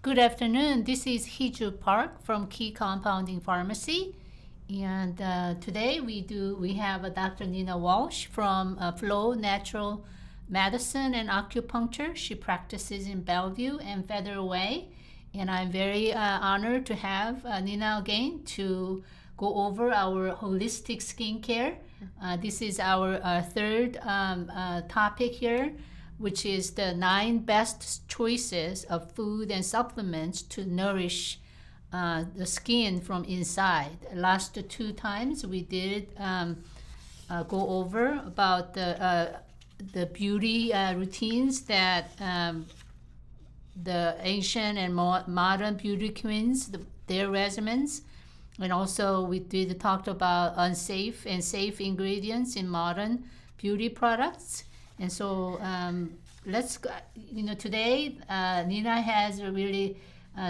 Good afternoon. This is Hee Joo Park from Key Compounding Pharmacy, and today we have Dr. Nina Walsh from Flow Natural Medicine and Acupuncture. She practices in Bellevue and Federal Way, and I'm very honored to have Nina again to go over our holistic skincare. This is our third topic here, which is the 9 best choices of food and supplements to nourish the skin from inside. Last 2 times we did go over about the beauty routines that the ancient and modern beauty queens, their regimens. And also we did talk about unsafe and safe ingredients in modern beauty products. And so let's go, today Nina has really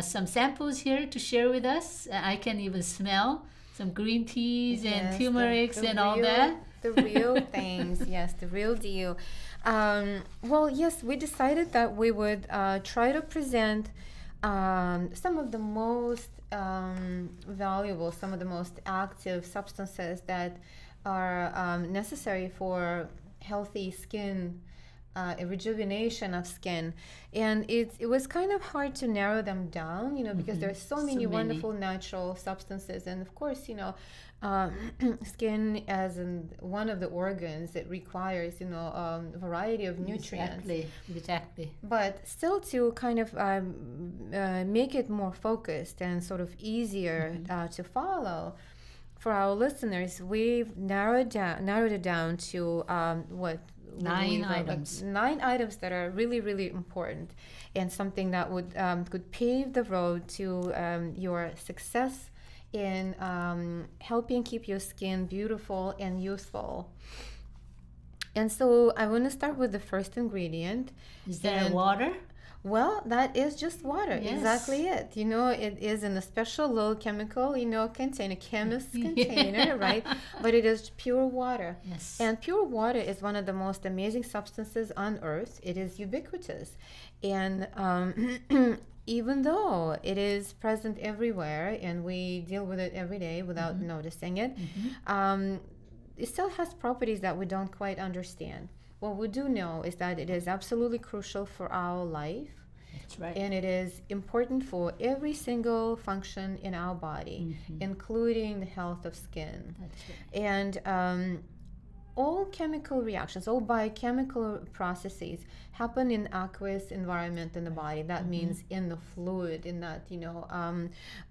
some samples here to share with us. I can even smell some green teas and turmerics and all that. The real things, yes, the real deal. Well, yes, we decided that we would try to present some of the most valuable, some of the most active substances that are necessary for healthy skin, a rejuvenation of skin. And it was kind of hard to narrow them down, because there's so many wonderful natural substances. And of course, skin as one of the organs, it requires, a variety of nutrients. Exactly. But still to kind of make it more focused and sort of easier to follow, for our listeners, we've narrowed it down to 9 items. 9 items that are really, really important, and something that would could pave the road to your success in helping keep your skin beautiful and youthful. And so I want to start with the first ingredient. Is that water? Well, that is just water. Yes. Exactly it. It is in a special little chemical, container, chemist container, right? But it is pure water. Yes. And pure water is one of the most amazing substances on earth. It is ubiquitous. And even though it is present everywhere and we deal with it every day without noticing it, it still has properties that we don't quite understand. What we do know is that it is absolutely crucial for our life. That's right. And it is important for every single function in our body, including the health of skin. That's right. And all chemical reactions, all biochemical processes happen in aqueous environment in the body. That means in the fluid, in that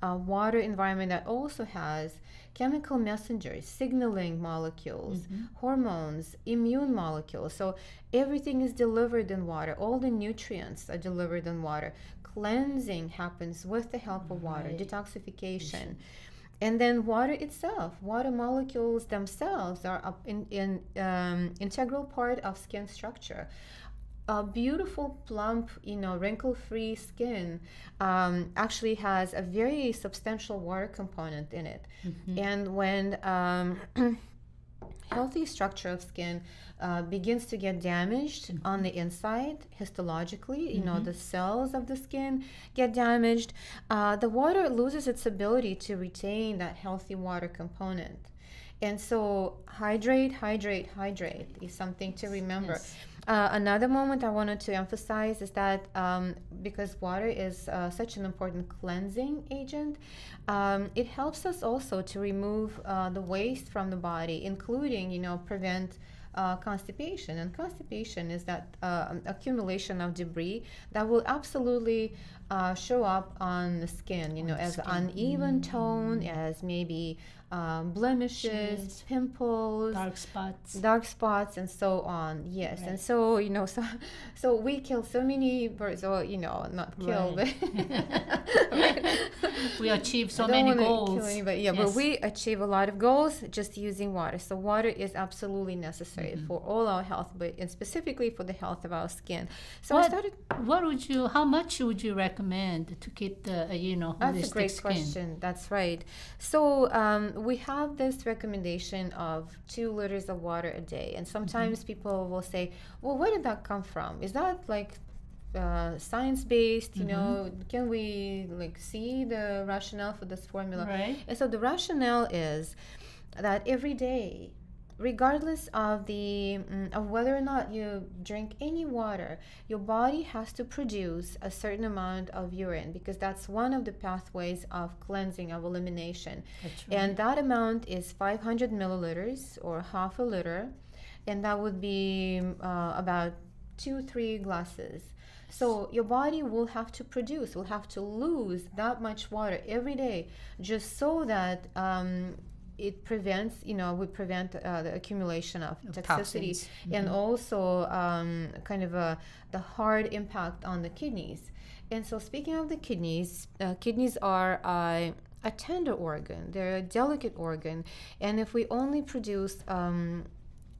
water environment that also has chemical messengers, signaling molecules, hormones, immune molecules. So everything is delivered in water. All the nutrients are delivered in water. Cleansing happens with the help of water, detoxification. And then water itself, water molecules themselves are integral part of skin structure. A beautiful, plump, wrinkle-free skin actually has a very substantial water component in it. And when healthy structure of skin begins to get damaged on the inside histologically, the cells of the skin get damaged, the water loses its ability to retain that healthy water component. And so hydrate is something to remember. Yes. Another moment I wanted to emphasize is that because water is such an important cleansing agent, it helps us also to remove the waste from the body, including, prevent constipation. And constipation is that accumulation of debris that will absolutely show up on the skin, as uneven tone, as maybe blemishes, pimples, dark spots, and so on. Yes. Right. And so so we kill so many birds, or not kill, but we achieve so many goals. Kill anybody. Yeah, yes. But we achieve a lot of goals just using water. So water is absolutely necessary for all our health, and specifically for the health of our skin. So how much would you recommend to keep the holistic That's a great skin? question. That's right. So we have this recommendation of 2 liters of water a day, and sometimes people will say, well, where did that come from? Is that like science-based, you know, can we like see the rationale for this formula? Right. And so the rationale is that every day, regardless of the of whether or not you drink any water, your body has to produce a certain amount of urine, because that's one of the pathways of cleansing, of elimination. That's right. And that amount is 500 milliliters or half a liter, and that would be about 2-3 glasses. So your body will have to produce, will have to lose that much water every day, just so that it prevents, you know, would prevent the accumulation of toxicity toxins. and also kind of the hard impact on the kidneys. And so speaking of the kidneys, kidneys are a tender organ. They're a delicate organ. And if we only produce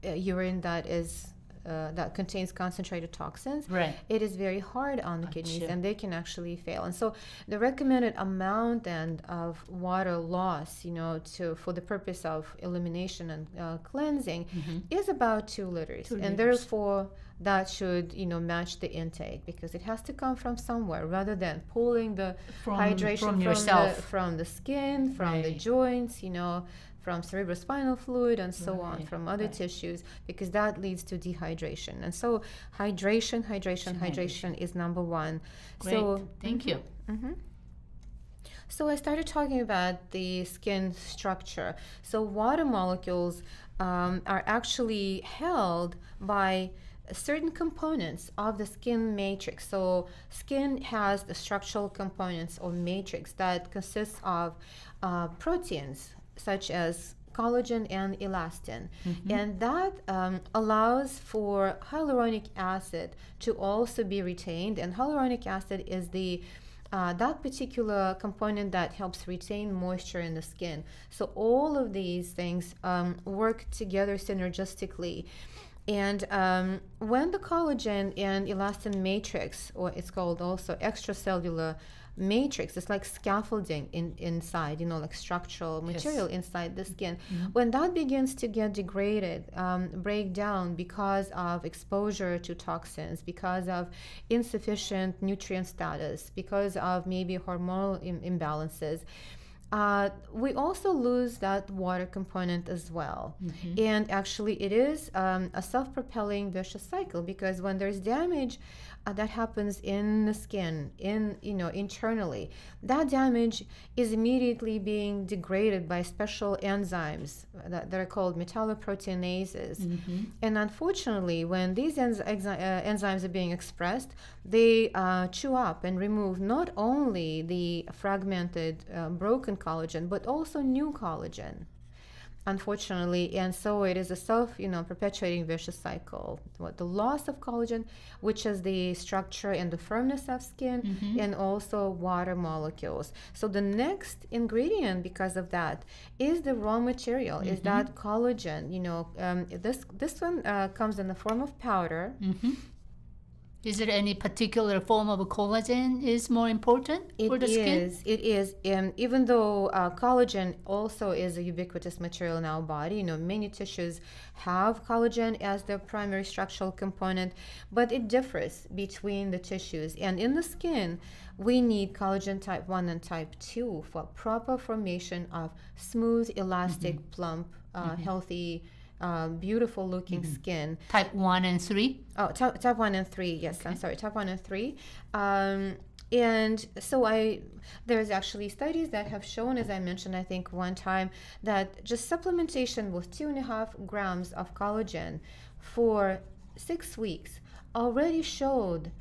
urine that is that contains concentrated toxins, Right. it is very hard on the kidneys, Gotcha. and they can actually fail. And so the recommended amount then of water loss, you know, for the purpose of elimination and cleansing is about 2 liters. 2 And liters. therefore that should, you know, match the intake, because it has to come from somewhere rather than pulling the hydration from yourself. from the skin, from the Right. joints, you know, from cerebrospinal fluid and so on, Right, from other right. tissues, because that leads to dehydration. And so hydration is number one. Great. So Thank you. so I started talking about the skin structure. So water molecules are actually held by certain components of the skin matrix. So skin has the structural components or matrix that consists of proteins such as collagen and elastin. And that allows for hyaluronic acid to also be retained. And hyaluronic acid is the that particular component that helps retain moisture in the skin. So all of these things work together synergistically. And when the collagen and elastin matrix, or it's called also extracellular matrix, it's like scaffolding inside, you know, like structural material inside the skin. When that begins to get degraded, break down because of exposure to toxins, because of insufficient nutrient status, because of maybe hormonal imbalances, we also lose that water component as well. And actually it is a self-propelling vicious cycle, because when there's damage that happens in the skin, internally, that damage is immediately being degraded by special enzymes that are called metalloproteinases. And unfortunately, when these enzymes are being expressed, they chew up and remove not only the fragmented, broken collagen, but also new collagen, unfortunately. And so it is a perpetuating vicious cycle. The loss of collagen, which is the structure and the firmness of skin, and also water molecules. So the next ingredient, because of that, is the raw material, is that collagen. This one comes in the form of powder. Is there any particular form of collagen is more important for the skin? It is. Even though collagen also is a ubiquitous material in our body, many tissues have collagen as their primary structural component, but it differs between the tissues. And in the skin, we need collagen type 1 and type 2 for proper formation of smooth, elastic, plump, healthy, beautiful looking skin. Type 1 and 3? Oh, type 1 and 3, yes. Okay. I'm sorry, type 1 and 3. And so there's actually studies that have shown, as I mentioned, I think one time, that just supplementation with 2.5 grams of collagen for 6 weeks already showed,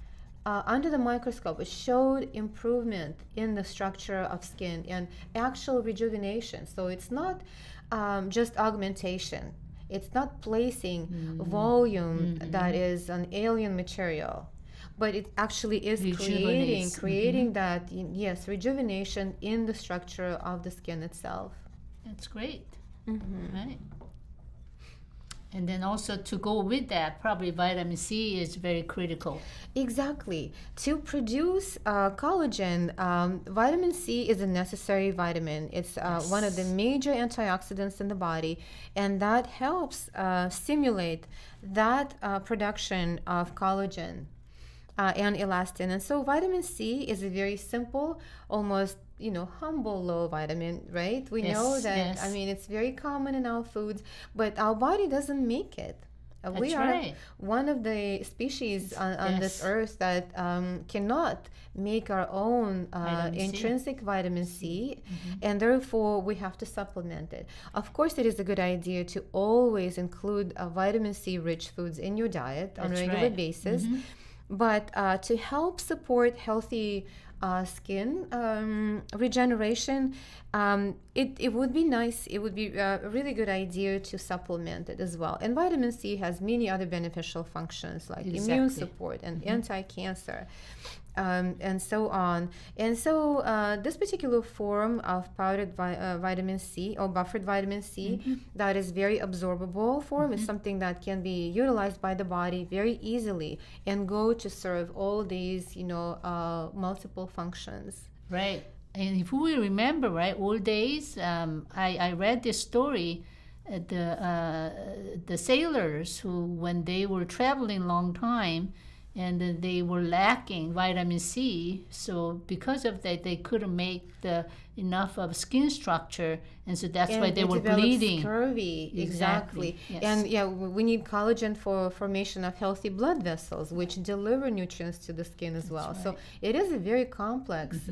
under the microscope, it showed improvement in the structure of skin and actual rejuvenation. So it's not just augmentation. It's not placing volume that is an alien material, but it actually is creating that, yes, rejuvenation in the structure of the skin itself. That's great. Right. And then also to go with that, probably vitamin C is very critical. Exactly. To produce collagen, vitamin C is a necessary vitamin. It's one of the major antioxidants in the body, and that helps stimulate that production of collagen. and elastin. And so vitamin C is a very simple, almost humble low vitamin, right? We know Yes, that. yes. I mean, it's very common in our foods, but our body doesn't make it. We That's are right. one of the species on this Yes. earth that cannot make our own Vitamin C. intrinsic vitamin C, and therefore we have to supplement it. Of course, it is a good idea to always include vitamin C rich foods in your diet on a That's regular right. basis. But to help support healthy skin regeneration, it would be nice, it would be a really good idea to supplement it as well. And vitamin C has many other beneficial functions like immune Exactly. support and anti-cancer. And so on. And so this particular form of powdered vitamin C or buffered vitamin C that is very absorbable form is something that can be utilized by the body very easily and go to serve all these, multiple functions. Right. And if we remember, right, old days, I read this story. The sailors who, when they were traveling long time, and they were lacking vitamin C, so because of that, they couldn't make enough of skin structure, and so that's why they were develop bleeding. scurvy. Exactly. Yes. And we need collagen for formation of healthy blood vessels, which deliver nutrients to the skin as well. So it is a very complex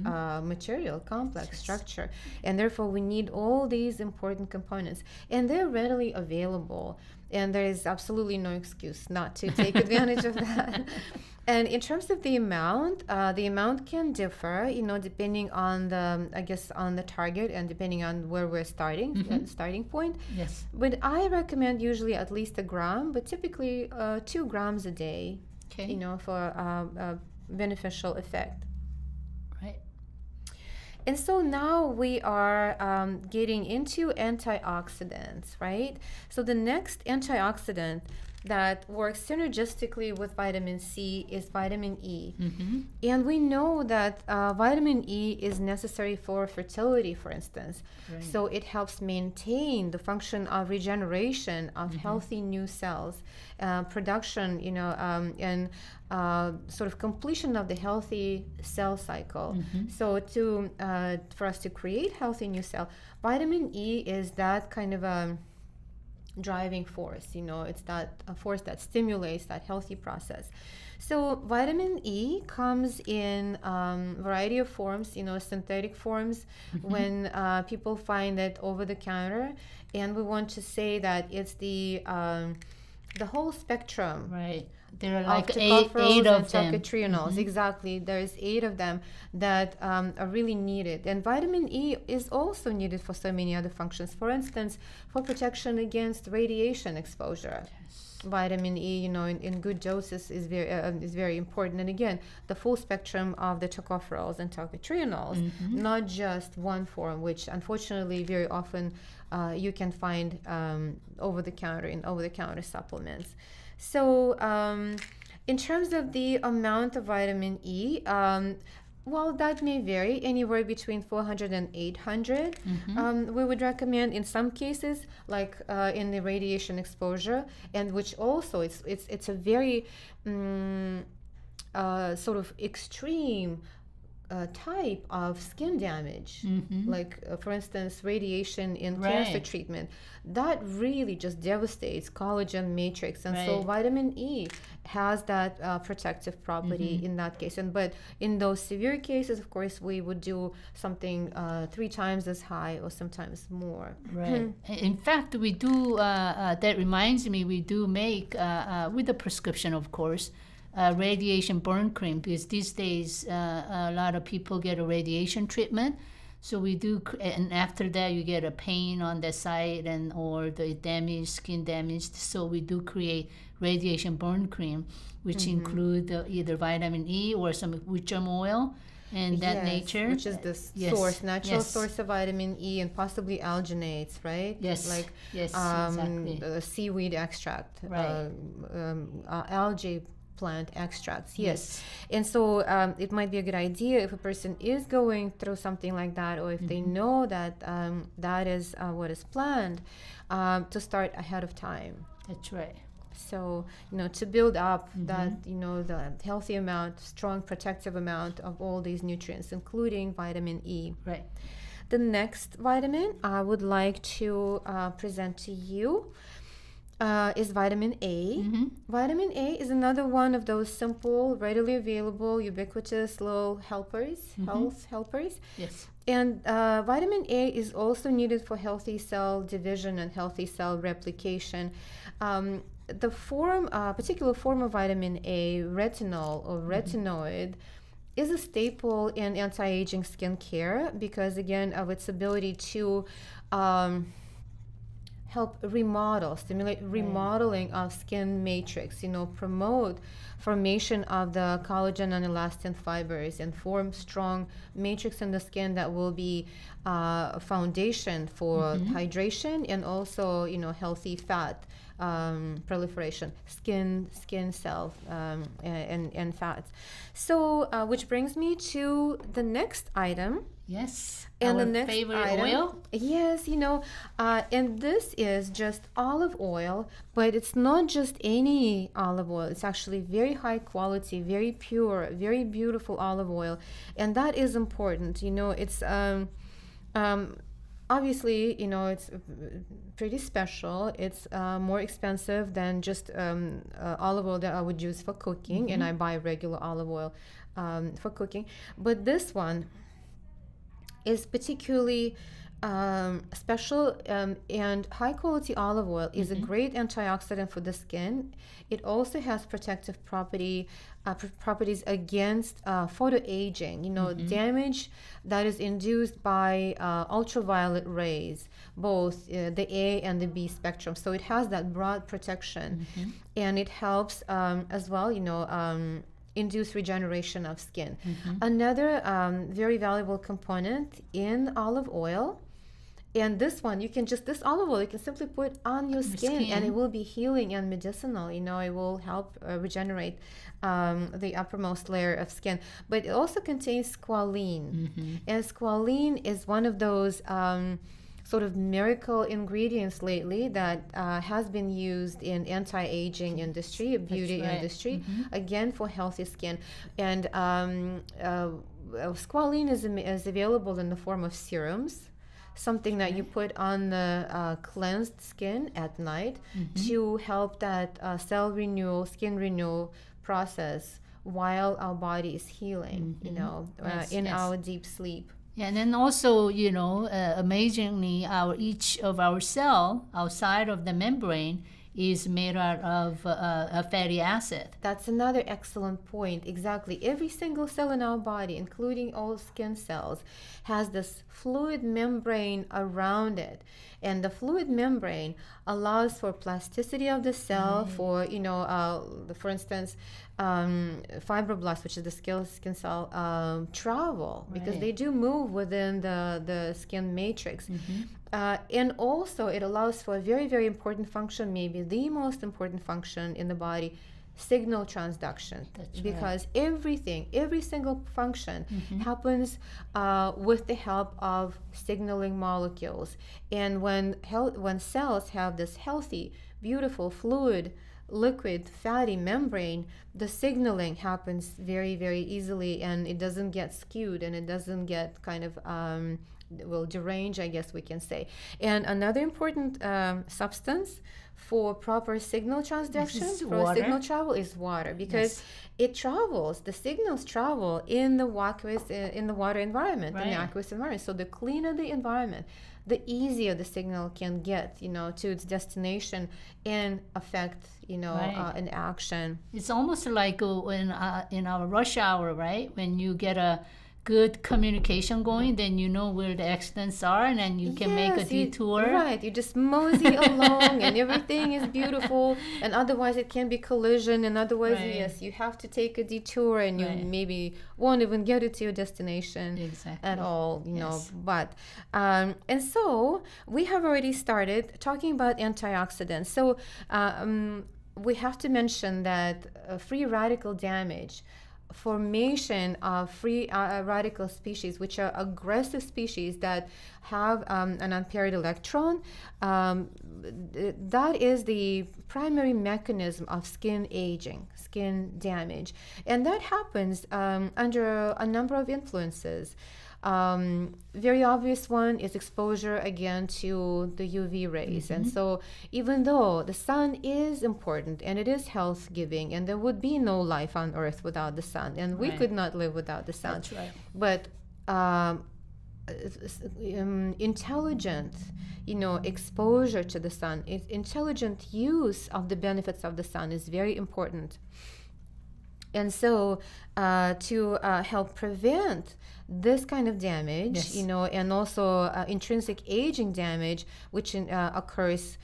material, complex structure, and therefore we need all these important components, and they're readily available. And there is absolutely no excuse not to take advantage of that. And in terms of the amount can differ, depending on the target and depending on where we're starting, starting point. Yes. But I recommend usually at least a gram, but typically 2 grams a day, Okay. For a beneficial effect. Right. And so now we are getting into antioxidants, right? So the next antioxidant that works synergistically with vitamin C is vitamin E. And we know that vitamin E is necessary for fertility, for instance. Right. So it helps maintain the function of regeneration of healthy new cells, production, and sort of completion of the healthy cell cycle. So for us to create healthy new cell, vitamin E is that kind of a driving force. It's that force that stimulates that healthy process. So vitamin E comes in variety of forms, synthetic forms, when people find it over the counter, and we want to say that it's the whole spectrum. Right. There are like Of eight tocopherols of and them. tocotrienols. Exactly. There's 8 of them that are really needed. And vitamin E is also needed for so many other functions. For instance, for protection against radiation exposure. Vitamin E, in good doses is very important. And again, the full spectrum of the tocopherols and tocotrienols, not just one form, which unfortunately very often you can find over the counter supplements. So in terms of the amount of vitamin E, well, that may vary anywhere between 400 and 800. We would recommend in some cases, like in the radiation exposure, and which also it's a very sort of extreme type of skin damage, like for instance radiation in cancer treatment, that really just devastates collagen matrix, and so vitamin E has that protective property in that case. But in those severe cases, of course, we would do something 3 times as high or sometimes more. Right. In fact, we do. That reminds me, we do make with the prescription, of course, radiation burn cream, because these days a lot of people get a radiation treatment. So we do, and after that you get a pain on the side or the skin damaged. So we do create radiation burn cream, which include either vitamin E or some wheat germ oil and that nature, which is the natural source of vitamin E, and possibly alginates, right? Like exactly. Seaweed extract, algae plant extracts. And so it might be a good idea if a person is going through something like that, or if they know that that is what is planned, to start ahead of time. That's right. So, to build up that, the healthy amount, strong protective amount of all these nutrients, including vitamin E. Right. The next vitamin I would like to present to you is vitamin A. Vitamin A is another one of those simple, readily available, ubiquitous little helpers, health helpers. Yes. And vitamin A is also needed for healthy cell division and healthy cell replication. The particular form of vitamin A, retinol or retinoid, is a staple in anti-aging skincare because, again, of its ability to help stimulate remodeling of skin matrix, promote formation of the collagen and elastin fibers and form strong matrix in the skin that will be a foundation for hydration and also, healthy fat proliferation, skin cell and fats. So, which brings me to the next item. Yes. And our the next favorite item, oil. Yes, and this is just olive oil, but it's not just any olive oil. It's actually very high quality, very pure, very beautiful olive oil, and that is important. It's obviously, it's pretty special. It's more expensive than just olive oil that I would use for cooking, and I buy regular olive oil for cooking. But this one is particularly special, and high quality olive oil is a great antioxidant for the skin. It also has protective properties against photoaging, damage that is induced by ultraviolet rays, both the A and the B spectrum. So it has that broad protection, and it helps as well, induce regeneration of skin. Another very valuable component in olive oil, and this olive oil you can simply put on your skin and it will be healing and medicinal. It will help regenerate the uppermost layer of skin. But it also contains squalene, and squalene is one of those sort of miracle ingredients lately that has been used in anti-aging industry, beauty industry, again for healthy skin. And squalene is available in the form of serums, something that you put on the cleansed skin at night to help that cell renewal, skin renewal process while our body is healing, in our deep sleep. Yeah, and then also, amazingly, each of our cell outside of the membrane is made out of a fatty acid. That's another excellent point. Exactly. Every single cell in our body, including all skin cells, has this fluid membrane around it. And the fluid membrane allows for plasticity of the cell, for, for instance, fibroblasts, which is the skin cell, travel, because they do move within the skin matrix. And also it allows for a very, very important function, maybe the most important function in the body, signal transduction. Because every single function happens with the help of signaling molecules. And when cells have this healthy, beautiful, fluid, liquid, fatty membrane, the signaling happens very, very easily, and it doesn't get skewed, and it doesn't get kind of deranged, I guess we can say. And another important substance for proper signal transduction, for signal travel, is water, because it travels. The signals travel in the water environment, in the aqueous environment. So the cleaner the environment, the easier the signal can get, to its destination and affect, an action. It's almost like when in our rush hour, right? When you get a good communication going, then you know where the accidents are, and then you can make a detour. You just mosey along and everything is beautiful, and otherwise it can be collision, and otherwise you have to take a detour, and you maybe won't even get it to your destination at all, but and so we have already started talking about antioxidants. So we have to mention that free radical damage formation of free radical species, which are aggressive species that have an unpaired electron. That is the primary mechanism of skin aging, skin damage. And that happens under a number of influences. Very obvious one is exposure again to the UV rays. And so even though the sun is important and it is health giving, and there would be no life on earth without the sun, and we could not live without the sun. That's right. But intelligent, exposure to the sun, intelligent use of the benefits of the sun is very important. And so to help prevent this kind of damage, and also intrinsic aging damage, which occurs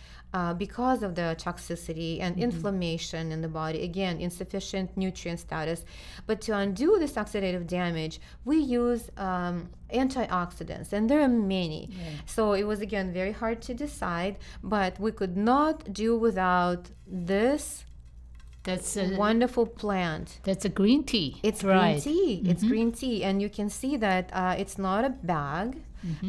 because of the toxicity and inflammation in the body, again, insufficient nutrient status. But to undo this oxidative damage, we use antioxidants, and there are many. So it was, again, very hard to decide, but we could not do without this wonderful plant. That's a green tea. It's green tea. It's green tea. And you can see that it's not a bag.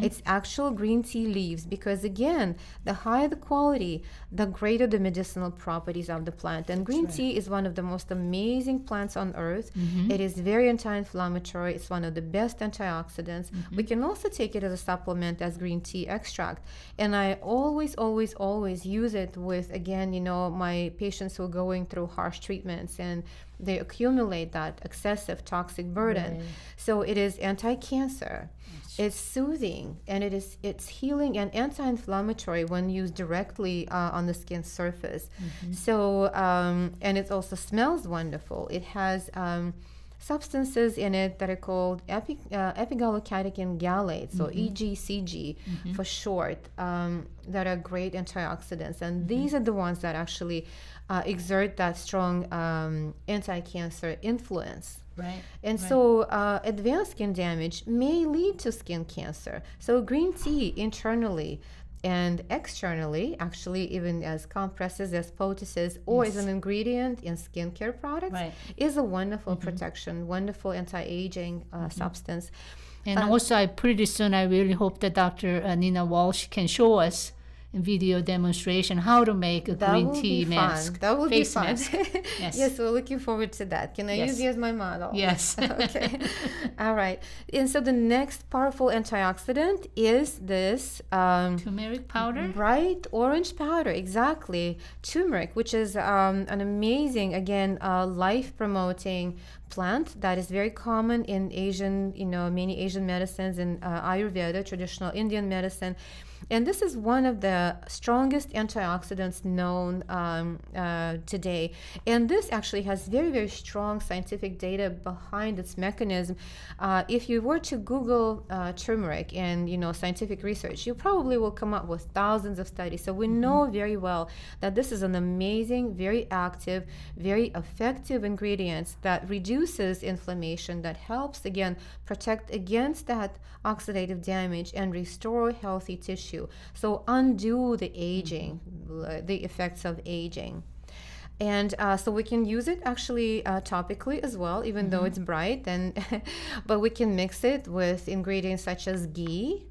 It's actual green tea leaves, because again, the higher the quality, the greater the medicinal properties of the plant. And green tea is one of the most amazing plants on earth. It is very anti-inflammatory. It's one of the best antioxidants. We can also take it as a supplement as green tea extract. And I always use it with, again, my patients who are going through harsh treatments and they accumulate that excessive toxic burden. So it is anti-cancer. It's soothing, and it's healing and anti-inflammatory when used directly on the skin surface. So and it also smells wonderful. It has substances in it that are called epigallocatechin galates, so EGCG for short, that are great antioxidants. And these are the ones that actually exert that strong anti-cancer influence. And so advanced skin damage may lead to skin cancer. So green tea internally and externally, actually even as compresses, as poultices, or as an ingredient in skincare products, is a wonderful protection, wonderful anti-aging substance. And also, pretty soon, I really hope that Dr. Nina Walsh can show us in video demonstration how to make a green tea mask. That would be fun. Mask. Yes, we're looking forward to that. Can I use you as my model? Yes. Okay. All right. And so the next powerful antioxidant is this turmeric powder? Bright orange powder, exactly. Turmeric, which is an amazing, again, life-promoting plant that is very common in Asian, many Asian medicines, in Ayurveda, traditional Indian medicine. And this is one of the strongest antioxidants known today. And this actually has very, very strong scientific data behind its mechanism. If you were to Google turmeric and scientific research, you probably will come up with thousands of studies. So we know very well that this is an amazing, very active, very effective ingredient that reduces inflammation, that helps, again, protect against that oxidative damage and restore healthy tissue. So undo the aging, the effects of aging. And so we can use it actually topically as well, even though it's bright. But we can mix it with ingredients such as ghee,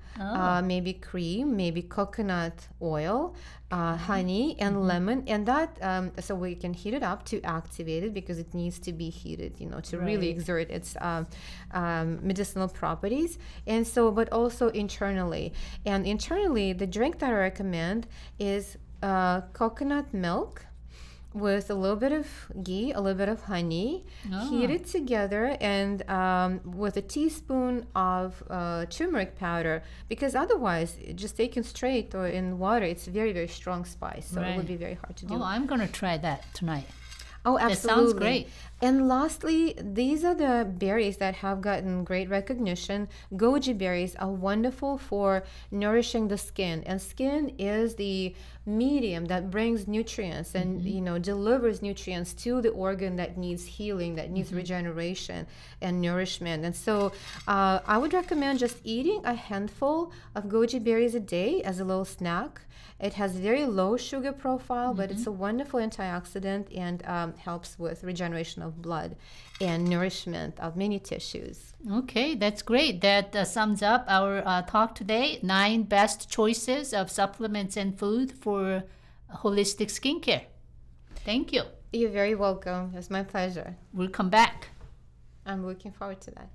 maybe cream, maybe coconut oil, honey, and lemon. And that, so we can heat it up to activate it, because it needs to be heated, to really exert its medicinal properties. And so, but also internally. And internally, the drink that I recommend is coconut milk with a little bit of ghee, a little bit of honey, heat it together, and with a teaspoon of turmeric powder, because otherwise, just taken straight or in water, it's very, very strong spice, so it would be very hard to do. Oh, I'm going to try that tonight. Oh, absolutely. That sounds great. And lastly, these are the berries that have gotten great recognition. Goji berries are wonderful for nourishing the skin. And skin is the medium that brings nutrients and delivers nutrients to the organ that needs healing, that needs regeneration and nourishment. And so I would recommend just eating a handful of goji berries a day as a little snack. It has very low sugar profile, but it's a wonderful antioxidant and helps with regeneration of blood and nourishment of many tissues. Okay, that's great. That sums up our talk today. 9 best choices of supplements and food for holistic skincare. Thank you. You're very welcome. It's my pleasure. We'll come back. I'm looking forward to that.